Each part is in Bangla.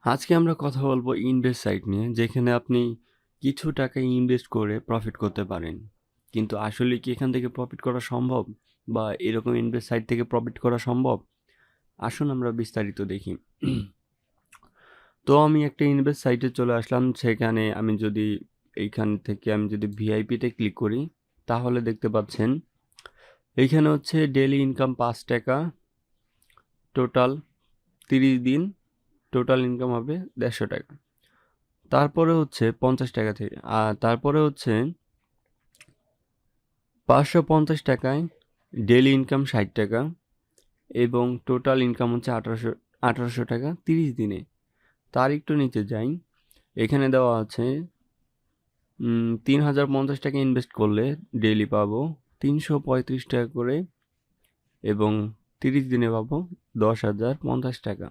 আজকে আমরা কথা বলবো ইনভেস্ট সাইট নিয়ে, যেখানে আপনি কিছু টাকা ইনভেস্ট করে প্রফিট করতে পারেন। কিন্তু আসলে কি এখান থেকে প্রফিট করা সম্ভব? বা এরকম ইনভেস্ট সাইট থেকে প্রফিট করা সম্ভব? আসুন আমরা বিস্তারিত দেখি। তো আমি একটা ইনভেস্ট সাইটে চলে আসলাম। সেখানে এইখান থেকে আমি যদি ভিআইপিতে ক্লিক করি, তাহলে দেখতে পাচ্ছেন এইখানে হচ্ছে ডেইলি ইনকাম ৳৫, টোটাল 30 দিন, টোটাল ইনকাম হবে ৳১৫০। তারপরে হচ্ছে ৳৫০ থেকে তারপরে হচ্ছে ৳৫৫০ ডেইলি ইনকাম ৳৬০ এবং টোটাল ইনকাম হচ্ছে ৳১৮০০ 30 দিনে। তার একটু নিচে যাই, এখানে দেওয়া আছে ৳৩০৫০ ইনভেস্ট করলে ডেইলি পাবো ৳৩৩৫ করে এবং 30 দিনে পাবো ৳১০,০৫০।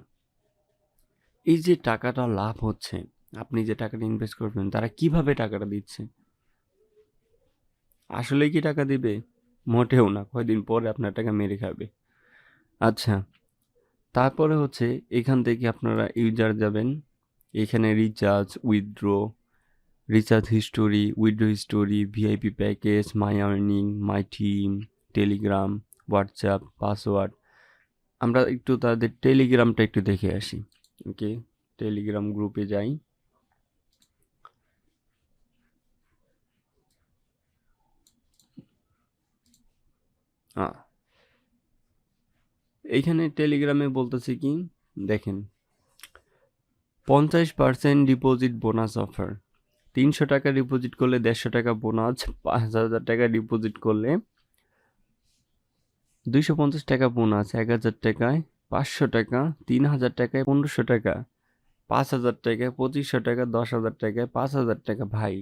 এই যে টাকাটা লাভ হচ্ছে, আপনি যে টাকাটা ইনভেস্ট করবেন, তারা কিভাবে টাকাটা দিচ্ছে? আসলেই কি টাকা দিবে? মোটেও না, কয়দিন পরে আপনার টাকা মেরে খাবে। আচ্ছা, তারপরে হচ্ছে এখান থেকে আপনারা ইউজার যাবেন, এখানে recharge history, withdraw history, VIP package, my earning, my team, Telegram, WhatsApp, password. আমরা একটু তাদের টেলিগ্রামটা একটু দেখে আসি। ওকে, টেলিগ্রাম গ্রুপে যাই। এইখানে টেলিগ্রামে বলতেছে কি, দেখেন, 50% ডিপোজিট বোনাস অফার। ৳৩০০ ডিপোজিট করলে ৳১৫০ বোনাস, ৳৫,০০০ ডিপোজিট করলে ৳২৫০ বোনাস, ৳১,০০০ ৳৫০০, ৳৩,০০০ ৳১৫০০, ৳৫,০০০ ৳২৫০০, ৳১০,০০০ ৳৫,০০০। ভাই,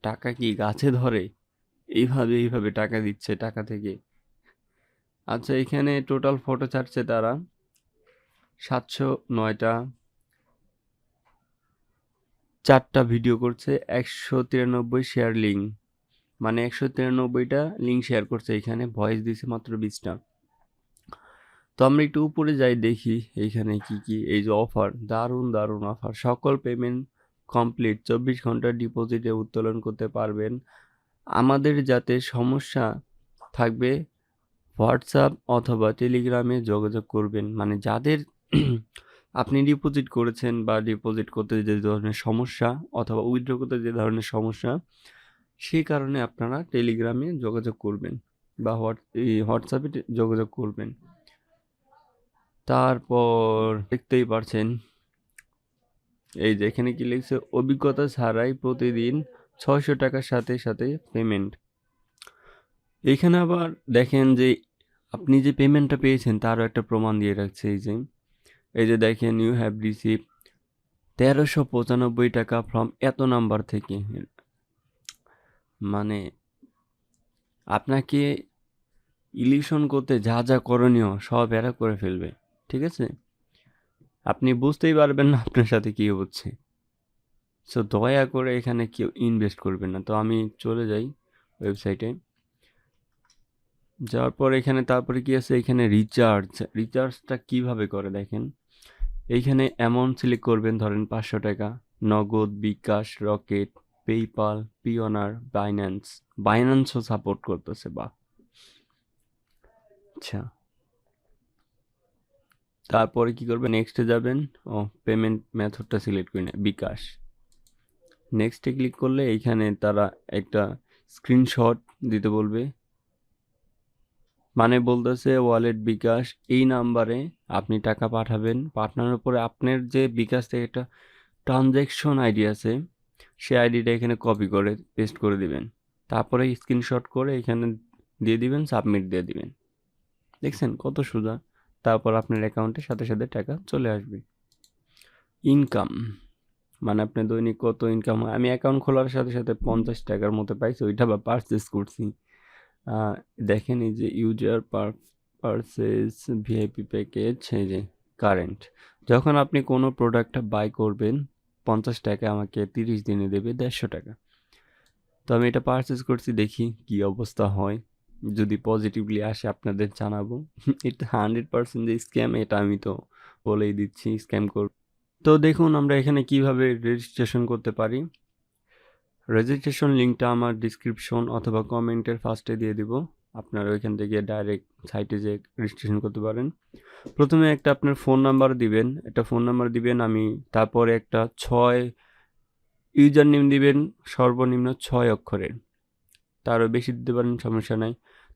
টাকা কি গাছে ধরে? এইভাবে টাকা দিচ্ছে টাকা থেকে। আচ্ছা, এখানে টোটাল ফটো ছাড়ছে তারা ৭০৯টা, 4টা ভিডিও করছে, 193 শেয়ার লিঙ্ক, মানে 193টা লিঙ্ক শেয়ার করছে। এখানে ভয়েস দিছে মাত্র 20টা। তো আমরা একটু উপরে যাই, দেখি এইখানে কি এই যে অফার, দারুণ অফার। সকল পেমেন্ট কমপ্লিট, 24 ঘন্টা ডিপোজিটে উত্তোলন করতে পারবেন। আমাদের যাতে সমস্যা থাকবে, হোয়াটসঅ্যাপ অথবা টেলিগ্রামে যোগাযোগ করবেন। মানে যাদের আপনি ডিপোজিট করেছেন বা ডিপোজিট করতে যে ধরনের সমস্যা অথবা উইথড্র করতে যে ধরনের সমস্যা, সেই কারণে আপনারা টেলিগ্রামে যোগাযোগ করবেন বা হোয়াটসঅ্যাপে যোগাযোগ করবেন। তারপর দেখতেই পারছেন, এই যে এখানে কি লিখছে, অভিজ্ঞতা ছাড়াই প্রতিদিন ৳৬০০ সাথে পেমেন্ট। এখানে আবার দেখেন যে আপনি যে পেমেন্টটা পেয়েছেন তারও একটা প্রমাণ দিয়ে রাখছে। এই যে দেখেন, ইউ হ্যাভ রিসিভ ৳১৩৯৫ ফ্রম এত নাম্বার থেকে। মানে আপনাকে ইলিউশন করতে যা করণীয় সব এরা করে ফেলবে, ঠিক আছে? আপনি বুঝতেই পারবেন না আপনার সাথে কি হচ্ছে। সো দয়া করে এখানে কেউ ইনভেস্ট করবেন না। তো আমি চলে যাই ওয়েবসাইটে। যাওয়ার পর এখানে তারপরে কি আছে, এখানে রিচার্জটা কিভাবে করে দেখেন। এইখানে অ্যামাউন্ট সিলেক্ট করবেন, ধরেন ৳৫০০, নগদ, বিকাশ, রকেট, পেইপাল, পিওনার, বাইন্যান্সও সাপোর্ট করতেছে। বাহ! আচ্ছা, তারপরে কি করবেন, নেক্সটে যাবেন। পেমেন্ট মেথডটা সিলেক্ট করি না, বিকাশ। নেক্সটে ক্লিক করলে এইখানে তারা একটা স্ক্রিনশট দিতে বলবে, মানে বলতেছে ওয়ালেট বিকাশ, এই নাম্বারে আপনি টাকা পাঠাবেন। পাঠানোর পরে আপনার যে বিকাশ থেকে একটা ট্রানজ্যাকশন আইডি আছে, সেই আইডিটা এখানে কপি করে পেস্ট করে দিবেন। তারপরে স্ক্রিনশট করে এখানে দিয়ে দিবেন, সাবমিট দিয়ে দিবেন। দেখছেন কত সোজা? তারপর আপনার অ্যাকাউন্টে সাথে টাকা চলে আসবে। ইনকাম, মানে আপনার দৈনিক কত ইনকাম হয়। আমি অ্যাকাউন্ট খোলার সাথে ৳৫০ মতো পাইছি, ওইটা আবার পারচেস করছি। দেখেন এই যে ইউজার পারচেস ভিআইপি প্যাকেজ, এই যে কারেন্ট। যখন আপনি কোনো প্রোডাক্ট বাই করবেন, ৳৫০ আমাকে 30 দিনে দেবে ৳১৫০। তো আমি এটা পারচেস করছি, দেখি কি অবস্থা হয়। যদি পজিটিভলি আসে আপনাদের জানাবো। এটা 100% যে স্ক্যাম, এটা আমি তো বলেই দিচ্ছি, স্ক্যাম করবে। তো দেখুন আমরা এখানে কিভাবে রেজিস্ট্রেশন করতে পারি। রেজিস্ট্রেশন লিঙ্কটা আমার ডিসক্রিপশন অথবা কমেন্টের ফার্স্টে দিয়ে দিব। আপনারা ওইখান থেকে ডাইরেক্ট সাইটে যেয়ে রেজিস্ট্রেশন করতে পারেন। প্রথমে একটা আপনার ফোন নাম্বার দিবেন, তারপরে একটা 6 ইউজার নেম দিবেন, সর্বনিম্ন 6 অক্ষরের, তারও বেশি দিতে পারেন, সমস্যা নাই।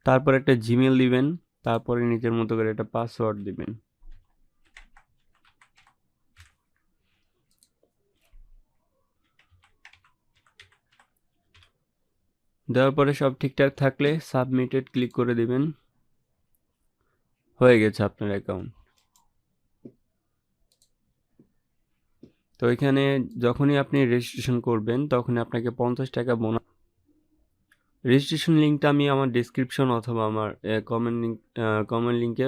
তারপর একটা জিমেল দিবেন, তারপরে নিজের মতো করে একটা পাসওয়ার্ড দিবেন। দেওয়ার পরে সব ঠিকঠাক থাকলে সাবমিটেড ক্লিক করে দিবেন। হয়ে গেছে আপনার অ্যাকাউন্ট। তো এখানে যখনই আপনি রেজিস্ট্রেশন করবেন তখনই আপনাকে 50 টাকা বোনাস। রেজিস্ট্রেশন লিঙ্কটা আমি আমার ডেসক্রিপশন অথবা আমার কমেন্ট লিঙ্কে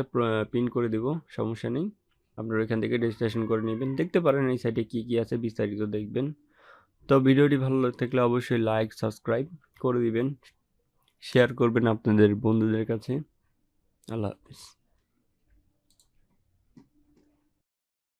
পিন করে দেব, সমস্যা নেই। আপনারা এখান থেকে রেজিস্ট্রেশন করে নেবেন। দেখতে পারেন এই সাইটে কী কী আছে, বিস্তারিত দেখবেন। তো ভিডিওটি ভালো থাকলে অবশ্যই লাইক সাবস্ক্রাইব করে দিবেন, শেয়ার করবেন আপনাদের বন্ধুদের কাছে। আল্লাহ হাফিজ।